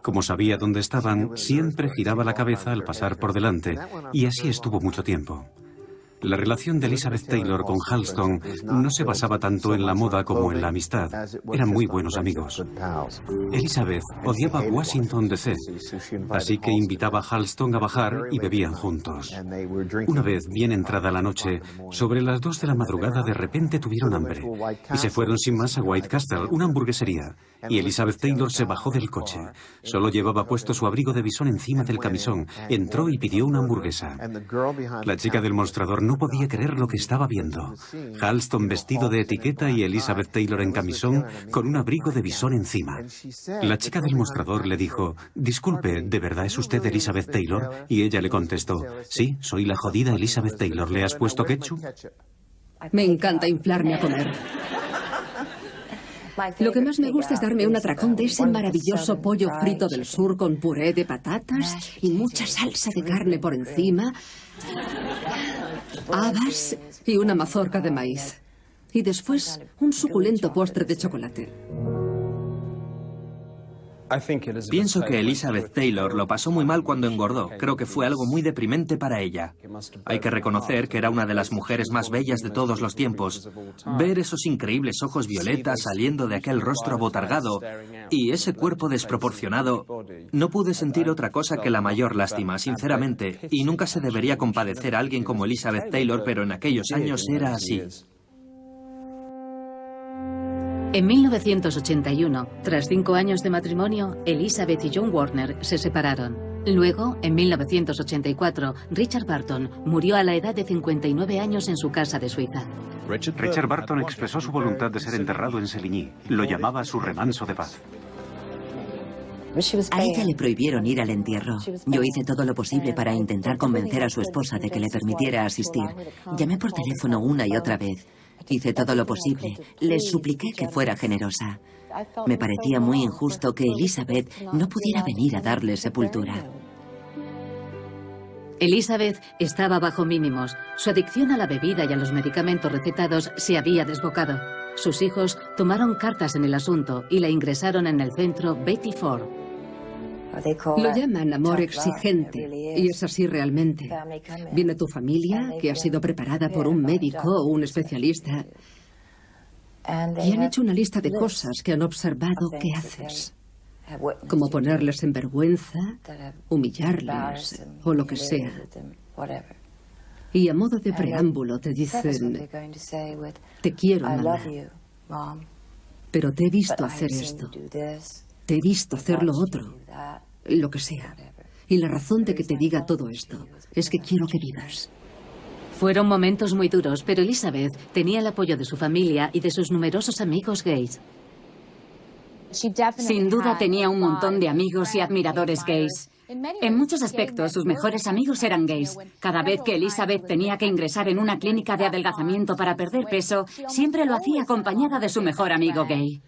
[SPEAKER 2] Como sabía dónde estaban, siempre giraba la cabeza al pasar por delante, y así estuvo mucho tiempo. La relación de Elizabeth Taylor con Halston no se basaba tanto en la moda como en la amistad. Eran muy buenos amigos. Elizabeth odiaba Washington DC, así que invitaba a Halston a bajar y bebían juntos. Una vez, bien entrada la noche, sobre las 2 de la madrugada de repente tuvieron hambre y se fueron sin más a White Castle, una hamburguesería, y Elizabeth Taylor se bajó del coche. Solo llevaba puesto su abrigo de visón encima del camisón, entró y pidió una hamburguesa. La chica del mostrador no podía creer lo que estaba viendo. Halston vestido de etiqueta y Elizabeth Taylor en camisón con un abrigo de visón encima. La chica del mostrador le dijo: «Disculpe, ¿de verdad es usted Elizabeth Taylor?» Y ella le contestó: «Sí, soy la jodida Elizabeth Taylor. ¿Le has puesto ketchup?»
[SPEAKER 5] Me encanta inflarme a comer. Lo que más me gusta es darme un atracón de ese maravilloso pollo frito del sur con puré de patatas y mucha salsa de carne por encima, habas y una mazorca de maíz. Y después un suculento postre de chocolate.
[SPEAKER 6] Pienso que Elizabeth Taylor lo pasó muy mal cuando engordó. Creo que fue algo muy deprimente para ella. Hay que reconocer que era una de las mujeres más bellas de todos los tiempos. Ver esos increíbles ojos violetas saliendo de aquel rostro abotargado y ese cuerpo desproporcionado, no pude sentir otra cosa que la mayor lástima, sinceramente. Y nunca se debería compadecer a alguien como Elizabeth Taylor, pero en aquellos años era así.
[SPEAKER 1] En 1981, tras 5 años de matrimonio, Elizabeth y John Warner se separaron. Luego, en 1984, Richard Burton murió a la edad de 59 años en su casa de Suiza.
[SPEAKER 2] Richard Burton expresó su voluntad de ser enterrado en Séligny. Lo llamaba su remanso de paz.
[SPEAKER 4] A ella le prohibieron ir al entierro. Yo hice todo lo posible para intentar convencer a su esposa de que le permitiera asistir. Llamé por teléfono una y otra vez. Hice todo lo posible. Les supliqué que fuera generosa. Me parecía muy injusto que Elizabeth no pudiera venir a darle sepultura.
[SPEAKER 1] Elizabeth estaba bajo mínimos. Su adicción a la bebida y a los medicamentos recetados se había desbocado. Sus hijos tomaron cartas en el asunto y la ingresaron en el centro Betty Ford.
[SPEAKER 5] Lo llaman amor exigente, y es así realmente. Viene tu familia, que ha sido preparada por un médico o un especialista, Y han hecho una lista de cosas que han observado que haces, como ponerles en vergüenza, humillarles o lo que sea. Y a modo de preámbulo te dicen: te quiero, mamá, pero te he visto hacer esto, te he visto hacer lo otro, lo que sea. Y la razón de que te diga todo esto es que quiero que vivas.
[SPEAKER 1] Fueron momentos muy duros, pero Elizabeth tenía el apoyo de su familia y de sus numerosos amigos gays.
[SPEAKER 7] Sin duda tenía un montón de amigos y admiradores gays. En muchos aspectos, sus mejores amigos eran gays. Cada vez que Elizabeth tenía que ingresar en una clínica de adelgazamiento para perder peso, siempre lo hacía acompañada de su mejor amigo gay.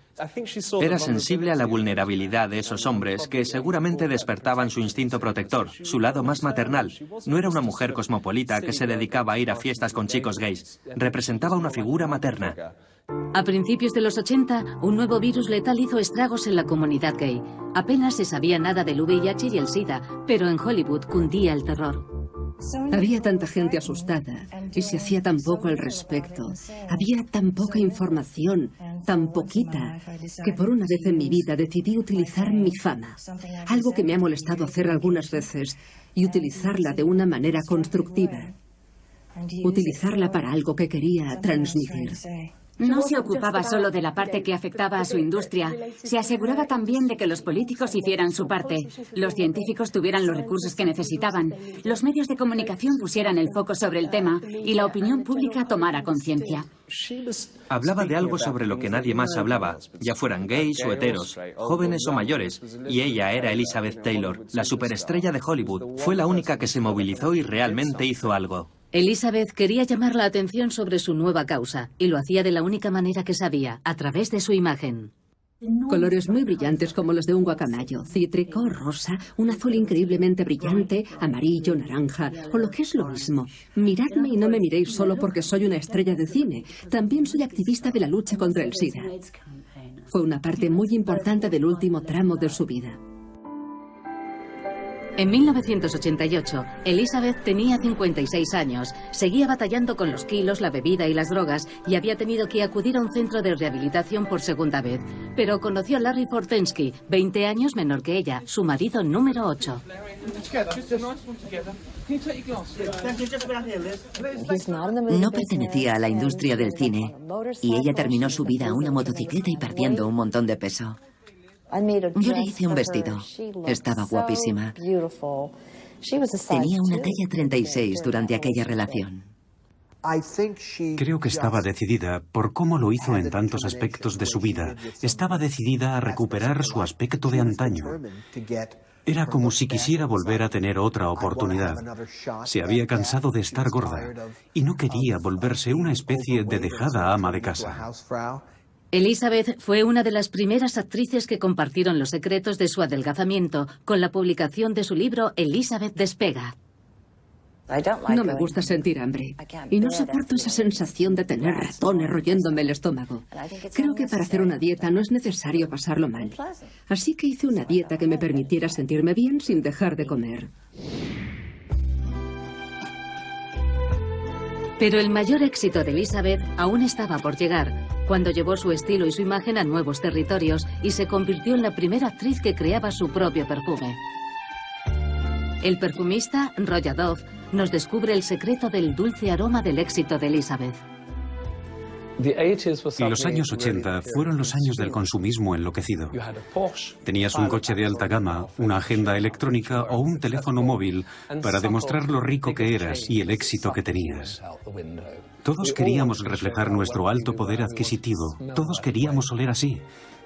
[SPEAKER 6] Era sensible a la vulnerabilidad de esos hombres que seguramente despertaban su instinto protector, su lado más maternal. No era una mujer cosmopolita que se dedicaba a ir a fiestas con chicos gays. Representaba una figura materna.
[SPEAKER 1] A principios de los 80, un nuevo virus letal hizo estragos en la comunidad gay. Apenas se sabía nada del VIH y el SIDA, pero en Hollywood cundía el terror.
[SPEAKER 5] Había tanta gente asustada y se hacía tan poco al respecto. Había tan poca información, tan poquita, que por una vez en mi vida decidí utilizar mi fama. Algo que me ha molestado hacer algunas veces, y utilizarla de una manera constructiva. Utilizarla para algo que quería transmitir.
[SPEAKER 7] No se ocupaba solo de la parte que afectaba a su industria, se aseguraba también de que los políticos hicieran su parte, los científicos tuvieran los recursos que necesitaban, los medios de comunicación pusieran el foco sobre el tema y la opinión pública tomara conciencia.
[SPEAKER 6] Hablaba de algo sobre lo que nadie más hablaba, ya fueran gays o heteros, jóvenes o mayores, y ella era Elizabeth Taylor, la superestrella de Hollywood. Fue la única que se movilizó y realmente hizo algo.
[SPEAKER 1] Elizabeth quería llamar la atención sobre su nueva causa, y lo hacía de la única manera que sabía, a través de su imagen.
[SPEAKER 5] Colores muy brillantes como los de un guacamayo, cítrico, rosa, un azul increíblemente brillante, amarillo, naranja, o lo que es lo mismo. Miradme y no me miréis solo porque soy una estrella de cine. También soy activista de la lucha contra el SIDA. Fue una parte muy importante del último tramo de su vida.
[SPEAKER 1] En 1988, Elizabeth tenía 56 años, seguía batallando con los kilos, la bebida y las drogas y había tenido que acudir a un centro de rehabilitación por segunda vez. Pero conoció a Larry Fortensky, 20 años menor que ella, su marido número 8.
[SPEAKER 4] No pertenecía a la industria del cine y ella terminó su vida a una motocicleta y perdiendo un montón de peso. Yo le hice un vestido. Estaba guapísima. Tenía una talla 36 durante aquella relación.
[SPEAKER 2] Creo que estaba decidida, por cómo lo hizo en tantos aspectos de su vida. Estaba decidida a recuperar su aspecto de antaño. Era como si quisiera volver a tener otra oportunidad. Se había cansado de estar gorda y no quería volverse una especie de dejada ama de casa.
[SPEAKER 1] Elizabeth fue una de las primeras actrices que compartieron los secretos de su adelgazamiento con la publicación de su libro Elizabeth despega.
[SPEAKER 5] No me gusta sentir hambre y no soporto esa sensación de tener ratones royéndome el estómago. Creo que para hacer una dieta no es necesario pasarlo mal. Así que hice una dieta que me permitiera sentirme bien sin dejar de comer.
[SPEAKER 1] Pero el mayor éxito de Elizabeth aún estaba por llegar, cuando llevó su estilo y su imagen a nuevos territorios y se convirtió en la primera actriz que creaba su propio perfume. El perfumista, Roya Dove, nos descubre el secreto del dulce aroma del éxito de Elizabeth.
[SPEAKER 2] Los años 80 fueron los años del consumismo enloquecido. Tenías un coche de alta gama, una agenda electrónica o un teléfono móvil para demostrar lo rico que eras y el éxito que tenías. Todos queríamos reflejar nuestro alto poder adquisitivo. Todos queríamos oler así.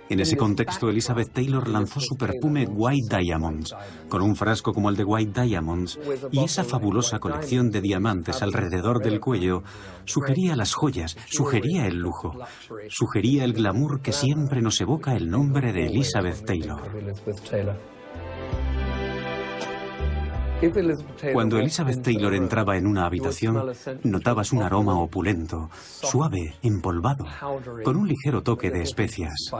[SPEAKER 2] En ese contexto, Elizabeth Taylor lanzó su perfume White Diamonds, con un frasco como el de White Diamonds, y esa fabulosa colección de diamantes alrededor del cuello sugería las joyas, sugería el lujo, sugería el glamour que siempre nos evoca el nombre de Elizabeth Taylor. Cuando Elizabeth Taylor entraba en una habitación, notabas un aroma opulento, suave, empolvado, con un ligero toque de especias.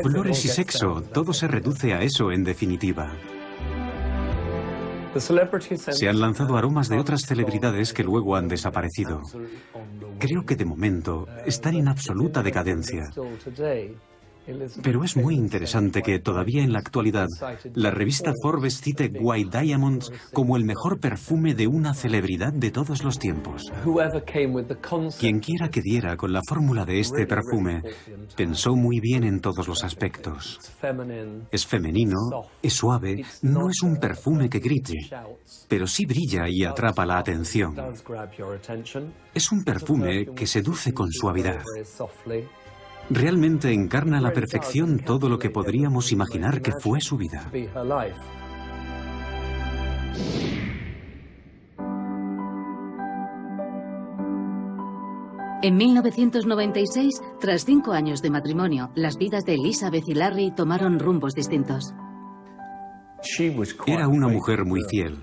[SPEAKER 2] Flores y sexo, todo se reduce a eso en definitiva. Se han lanzado aromas de otras celebridades que luego han desaparecido. Creo que de momento están en absoluta decadencia. Pero es muy interesante que todavía en la actualidad la revista Forbes cite White Diamonds como el mejor perfume de una celebridad de todos los tiempos. Quien quiera que diera con la fórmula de este perfume pensó muy bien en todos los aspectos. Es femenino, es suave, no es un perfume que grite, pero sí brilla y atrapa la atención. Es un perfume que seduce con suavidad. Realmente encarna a la perfección todo lo que podríamos imaginar que fue su vida.
[SPEAKER 1] En 1996, tras 5 años de matrimonio, las vidas de Elizabeth y Larry tomaron rumbos distintos.
[SPEAKER 2] Era una mujer muy fiel.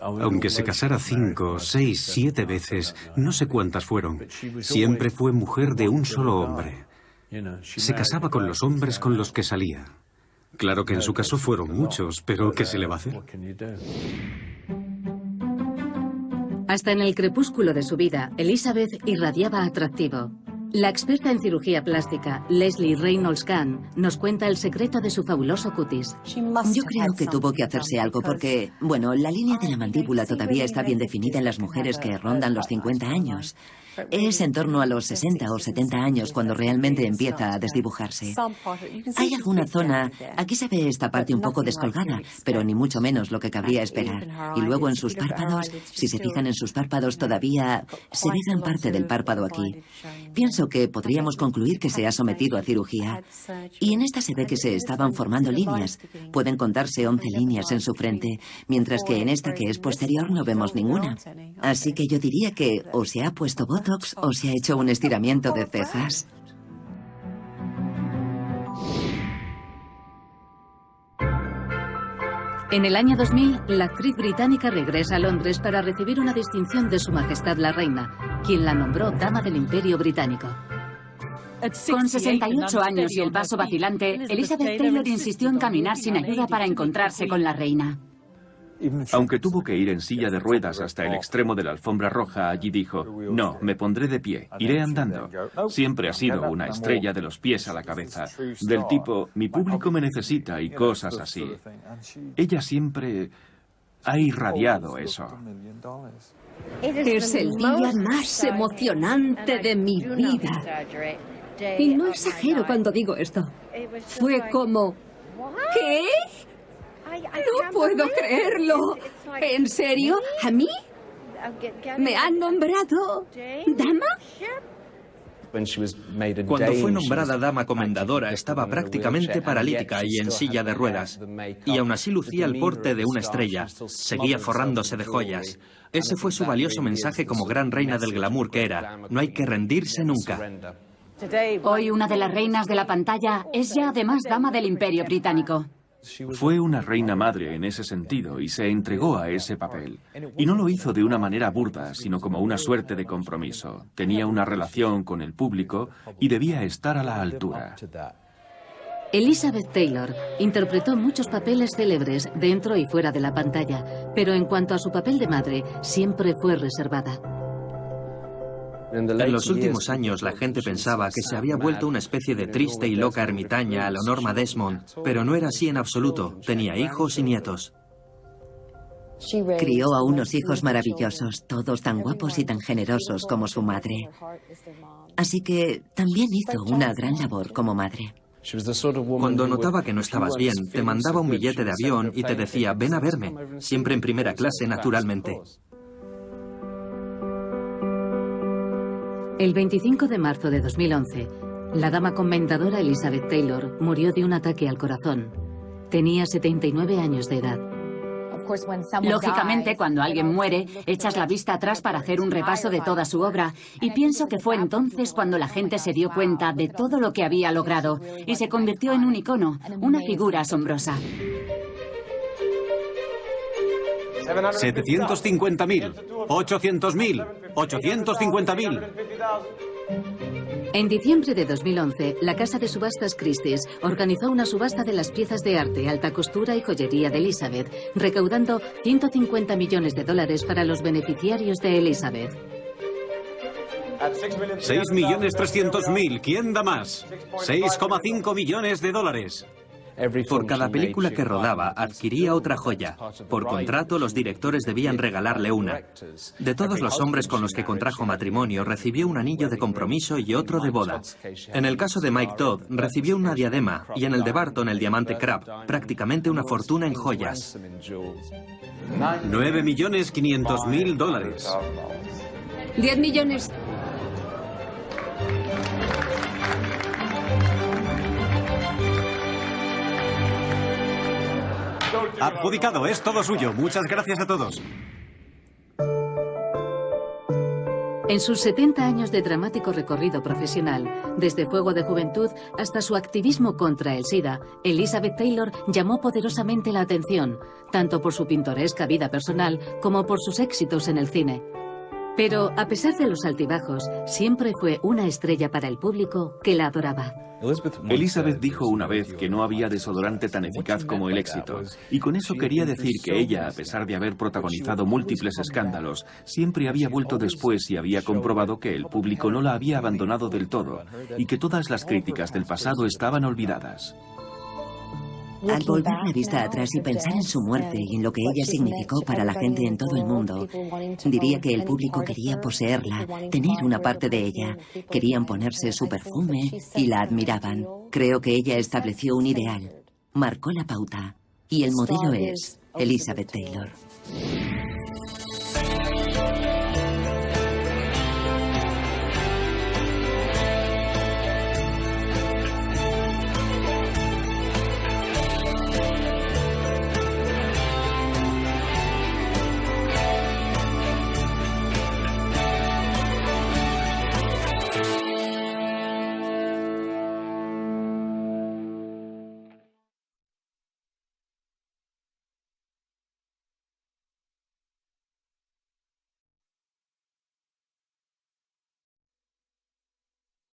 [SPEAKER 2] Aunque se casara 5, 6, 7 veces, no sé cuántas fueron, siempre fue mujer de un solo hombre. Se casaba con los hombres con los que salía. Claro que en su caso fueron muchos, pero ¿qué se le va a hacer?
[SPEAKER 1] Hasta en el crepúsculo de su vida, Elizabeth irradiaba atractivo. La experta en cirugía plástica, Leslie Reynolds Kahn, nos cuenta el secreto de su fabuloso cutis.
[SPEAKER 4] Yo creo que tuvo que hacerse algo porque, bueno, la línea de la mandíbula todavía está bien definida en las mujeres que rondan los 50 años. Es en torno a los 60 o 70 años cuando realmente empieza a desdibujarse. Hay alguna zona, aquí se ve esta parte un poco descolgada, pero ni mucho menos lo que cabría esperar. Y luego en sus párpados, si se fijan en sus párpados todavía se ve gran parte del párpado aquí. Pienso que podríamos concluir que se ha sometido a cirugía. Y en esta se ve que se estaban formando líneas. Pueden contarse 11 líneas en su frente, mientras que en esta que es posterior no vemos ninguna. Así que yo diría que o se ha puesto botox o se ha hecho un estiramiento de cejas.
[SPEAKER 1] En el año 2000, la actriz británica regresa a Londres para recibir una distinción de Su Majestad la Reina, quien la nombró Dama del Imperio Británico.
[SPEAKER 7] Con 68 años y el paso vacilante, Elizabeth Taylor insistió en caminar sin ayuda para encontrarse con la reina.
[SPEAKER 3] Aunque tuvo que ir en silla de ruedas hasta el extremo de la alfombra roja, allí dijo: no, me pondré de pie, iré andando. Siempre ha sido una estrella de los pies a la cabeza, del tipo, mi público me necesita y cosas así. Ella siempre ha irradiado eso.
[SPEAKER 5] Es el día más emocionante de mi vida. Y no exagero cuando digo esto. Fue como... ¿Qué? No puedo creerlo. ¿En serio? ¿A mí? ¿Me han nombrado dama?
[SPEAKER 6] Cuando fue nombrada dama comendadora estaba prácticamente paralítica y en silla de ruedas. Y aún así lucía el porte de una estrella. Seguía forrándose de joyas. Ese fue su valioso mensaje como gran reina del glamour que era. No hay que rendirse nunca.
[SPEAKER 7] Hoy una de las reinas de la pantalla es ya además dama del Imperio Británico.
[SPEAKER 3] Fue una reina madre en ese sentido y se entregó a ese papel. Y no lo hizo de una manera burda, sino como una suerte de compromiso. Tenía una relación con el público y debía estar a la altura.
[SPEAKER 1] Elizabeth Taylor interpretó muchos papeles célebres dentro y fuera de la pantalla, pero en cuanto a su papel de madre, siempre fue reservada.
[SPEAKER 6] En los últimos años la gente pensaba que se había vuelto una especie de triste y loca ermitaña a la Norma Desmond, pero no era así en absoluto. Tenía hijos y nietos.
[SPEAKER 4] Crió a unos hijos maravillosos, todos tan guapos y tan generosos como su madre. Así que también hizo una gran labor como madre.
[SPEAKER 6] Cuando notaba que no estabas bien, te mandaba un billete de avión y te decía, ven a verme, siempre en primera clase, naturalmente.
[SPEAKER 1] El 25 de marzo de 2011, la dama comendadora Elizabeth Taylor murió de un ataque al corazón. Tenía 79 años de edad.
[SPEAKER 7] Lógicamente, cuando alguien muere, echas la vista atrás para hacer un repaso de toda su obra, y pienso que fue entonces cuando la gente se dio cuenta de todo lo que había logrado, y se convirtió en un icono, una figura asombrosa.
[SPEAKER 2] 750.000, 800.000, 850.000.
[SPEAKER 1] En diciembre de 2011, la casa de subastas Christie's organizó una subasta de las piezas de arte, alta costura y joyería de Elizabeth, recaudando $150 millones para los beneficiarios de Elizabeth.
[SPEAKER 2] 6.300.000. ¿Quién da más? $6,5 millones.
[SPEAKER 6] Por cada película que rodaba, adquiría otra joya. Por contrato, los directores debían regalarle una. De todos los hombres con los que contrajo matrimonio, recibió un anillo de compromiso y otro de boda. En el caso de Mike Todd, recibió una diadema, y en el de Barton, el diamante Crab, prácticamente una fortuna en joyas.
[SPEAKER 2] $9.500.000.
[SPEAKER 5] 10 millones.
[SPEAKER 2] Adjudicado, es todo suyo. Muchas gracias a todos.
[SPEAKER 1] En sus 70 años de dramático recorrido profesional, desde Fuego de Juventud hasta su activismo contra el SIDA, Elizabeth Taylor llamó poderosamente la atención, tanto por su pintoresca vida personal como por sus éxitos en el cine. Pero, a pesar de los altibajos, siempre fue una estrella para el público que la adoraba.
[SPEAKER 3] Elizabeth dijo una vez que no había desodorante tan eficaz como el éxito, y con eso quería decir que ella, a pesar de haber protagonizado múltiples escándalos, siempre había vuelto después y había comprobado que el público no la había abandonado del todo, y que todas las críticas del pasado estaban olvidadas.
[SPEAKER 4] Al volver la vista atrás y pensar en su muerte y en lo que ella significó para la gente en todo el mundo, diría que el público quería poseerla, tener una parte de ella. Querían ponerse su perfume y la admiraban. Creo que ella estableció un ideal, marcó la pauta, y el modelo es Elizabeth Taylor.